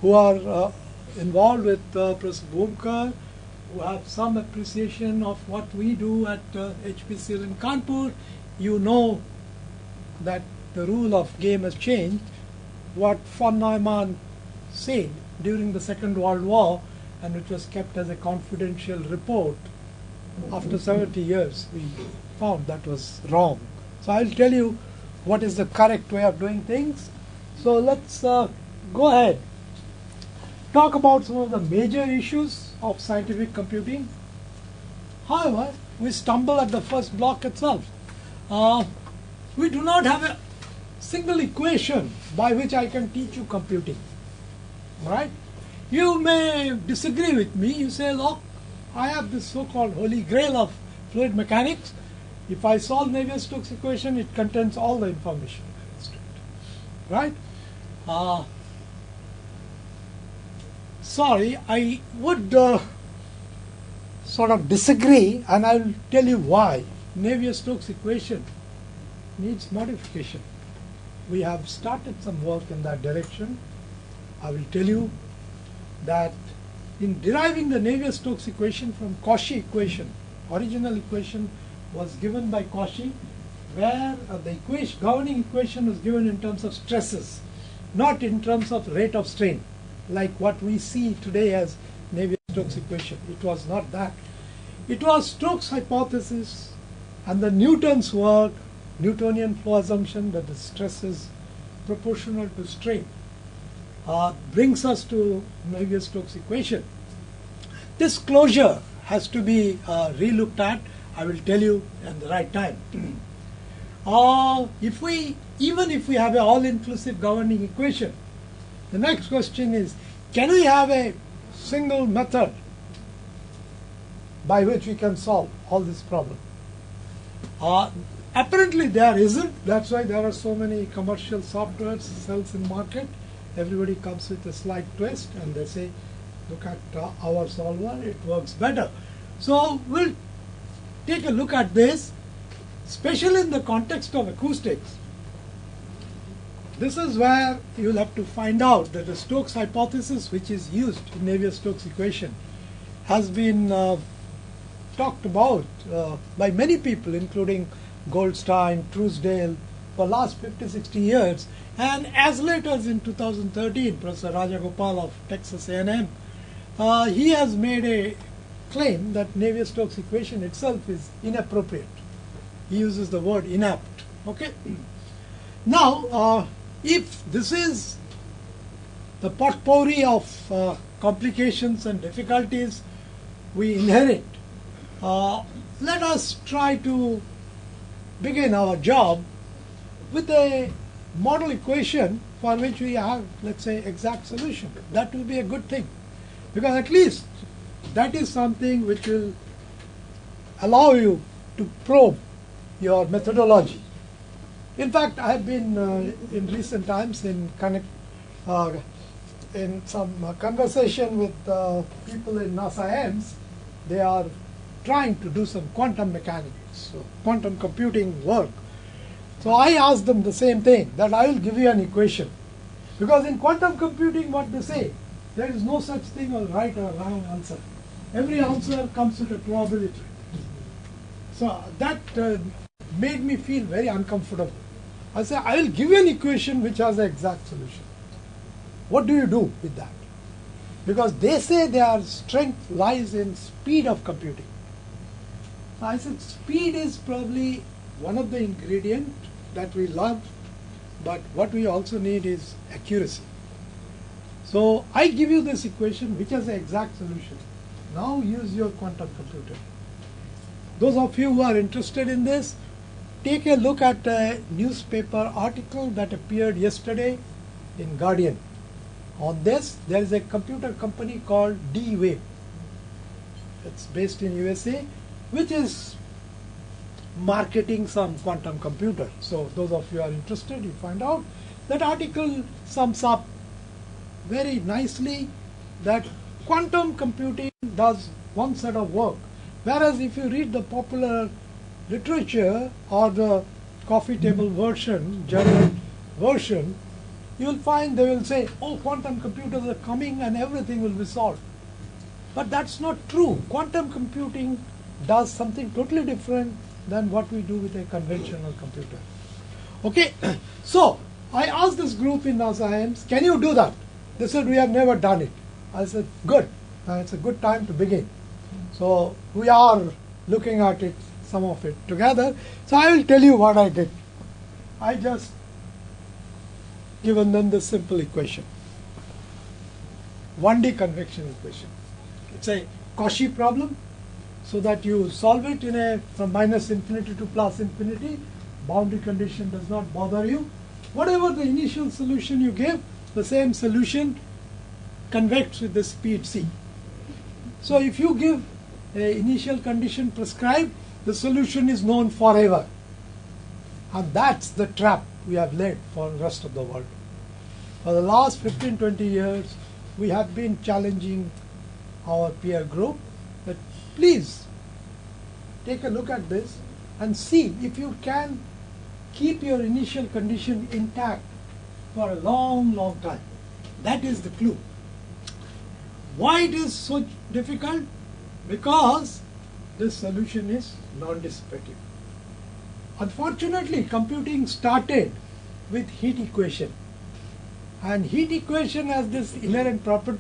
who are involved with Professor Bhumkar, who have some appreciation of what we do at HPCL in Kanpur, you know that the rule of game has changed. What von Neumann said during the Second World War, and which was kept as a confidential report, after 70 years we found that was wrong. So I'll tell you what is the correct way of doing things. So let's go ahead, talk about some of the major issues of scientific computing. However, we stumble at the first block itself. We do not have a single equation by which I can teach you computing. Right? You may disagree with me. You say, look, I have this so-called holy grail of fluid mechanics. If I solve Navier-Stokes equation, it contains all the information. Right? Sorry, I would sort of disagree, and I will tell you why. Navier-Stokes equation needs modification. We have started some work in that direction. I will tell you that in deriving the Navier-Stokes equation from Cauchy equation, original equation was given by Cauchy, where the governing equation was given in terms of stresses, not in terms of rate of strain, like what we see today as Navier-Stokes equation. It was not that. It was Stokes' hypothesis and the Newton's work, Newtonian flow assumption that the stress is proportional to strain, brings us to Navier-Stokes equation. This closure has to be re-looked at. I will tell you at the right time. Even if we have an all-inclusive governing equation, the next question is, can we have a single method by which we can solve all this problem? Apparently there isn't. That's why there are so many commercial software cells in market. Everybody comes with a slight twist and they say, look at our solver, it works better. So we'll take a look at this, especially in the context of acoustics. This is where you'll have to find out that the Stokes hypothesis, which is used in Navier-Stokes equation, has been talked about by many people, including Goldstein, Truesdale, for the last 50-60 years. And as late as in 2013, Professor Rajagopal of Texas A&M, he has made a claim that Navier-Stokes equation itself is inappropriate. He uses the word inapt. Okay. Now, if this is the potpourri of complications and difficulties we inherit, let us try to begin our job with a model equation for which we have, let's say, exact solution. That will be a good thing, because at least that is something which will allow you to probe your methodology. In fact, I have been in recent times in some conversation with people in NASA AIMS. They are trying to do some quantum mechanics, so quantum computing work. So I asked them the same thing, that I will give you an equation. Because in quantum computing, what they say, there is no such thing as right or wrong answer. Every answer comes with a probability. So that made me feel very uncomfortable. I say, I will give you an equation which has the exact solution. What do you do with that? Because they say their strength lies in speed of computing. So I said, speed is probably one of the ingredients that we love, but what we also need is accuracy. So I give you this equation which has the exact solution. Now use your quantum computer. Those of you who are interested in this, take a look at a newspaper article that appeared yesterday in Guardian. On this, there is a computer company called D-Wave. It's based in USA, which is marketing some quantum computer. So those of you who are interested, you find out. That article sums up very nicely that quantum computing does one set of work, whereas if you read the popular literature or the coffee table version, general version, you will find they will say, oh, quantum computers are coming and everything will be solved. But that's not true. Quantum computing does something totally different than what we do with a conventional computer. Okay, so I asked this group in NASA AIMS, can you do that? They said, we have never done it. I said, good, it's a good time to begin. So we are looking at it, some of it together. So I will tell you what I did. I just given them this simple equation, 1D convection equation. It's a Cauchy problem, so that you solve it in a from minus infinity to plus infinity. Boundary condition does not bother you. Whatever the initial solution you give, the same solution convects with the speed c. So if you give a initial condition prescribed, the solution is known forever. And that's the trap we have laid for the rest of the world. For the last 15-20 years, we have been challenging our peer group that please take a look at this and see if you can keep your initial condition intact for a long, long time. That is the clue. Why it is so difficult? Because this solution is non-dissipative. Unfortunately, computing started with heat equation. And heat equation has this inherent property